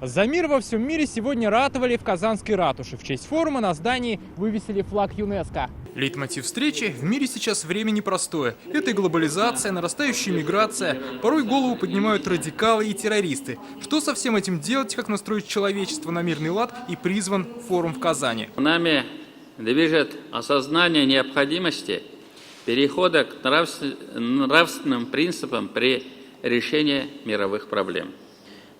За мир во всем мире сегодня ратовали в Казанской ратуше. В честь форума на здании вывесили флаг ЮНЕСКО. Лейтмотив встречи: в мире сейчас время непростое. Это и глобализация, нарастающая миграция. Порой голову поднимают радикалы и террористы. Что со всем этим делать, как настроить человечество на мирный лад, и призван форум в Казани. Нами движет осознание необходимости перехода к нравственным принципам при решении мировых проблем.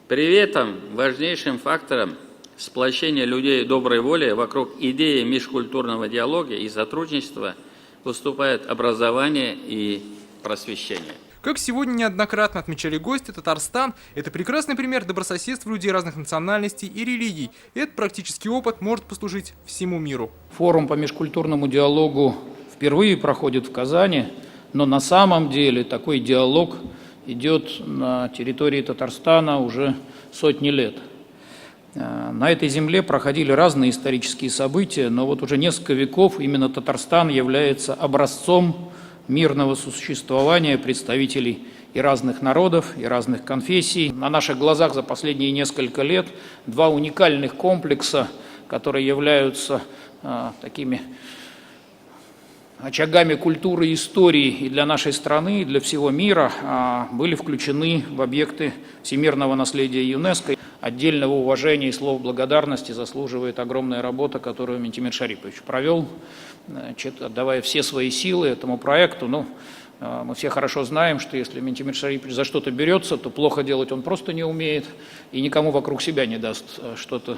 При этом важнейшим фактором сплочения людей доброй воли вокруг идеи межкультурного диалога и сотрудничества выступает образование и просвещение. Как сегодня неоднократно отмечали гости, Татарстан – это прекрасный пример добрососедства людей разных национальностей и религий. И этот практический опыт может послужить всему миру. Форум по межкультурному диалогу впервые проходит в Казани, но на самом деле такой диалог идет на территории Татарстана уже сотни лет. На этой земле проходили разные исторические события, но вот уже несколько веков именно Татарстан является образцом мирного сосуществования представителей и разных народов, и разных конфессий. На наших глазах за последние несколько лет два уникальных комплекса, которые являются такими очагами культуры и истории и для нашей страны, и для всего мира, были включены в объекты всемирного наследия ЮНЕСКО. Отдельного уважения и слов благодарности заслуживает огромная работа, которую Ментимир Шарипович провел, отдавая все свои силы этому проекту. Мы все хорошо знаем, что если Ментимир Шарипович за что-то берется, то плохо делать он просто не умеет и никому вокруг себя не даст что-то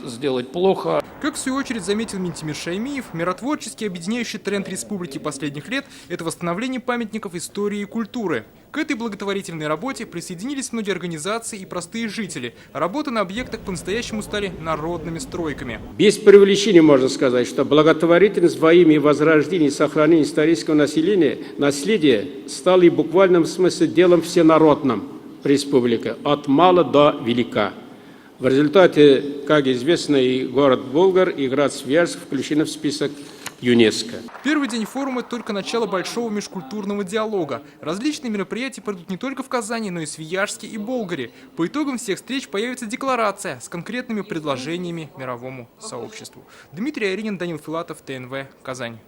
сделать плохо. Как в свою очередь заметил Ментимир Шаймиев, миротворческий объединяющий тренд республики последних лет – это восстановление памятников истории и культуры. К этой благотворительной работе присоединились многие организации и простые жители. Работы на объектах по-настоящему стали народными стройками. Без преувеличения можно сказать, что благотворительность во имя возрождения и сохранения исторического наследия стала и в буквальном смысле делом всенародным республики, от мала до велика. В результате, как известно, и город Болгар, и град Свияжск включены в список ЮНЕСКО. Первый день форума – это только начало большого межкультурного диалога. Различные мероприятия пройдут не только в Казани, но и в Свияжске и Болгаре. По итогам всех встреч появится декларация с конкретными предложениями мировому сообществу. Дмитрий Аринин, Данил Филатов, ТНВ, Казань.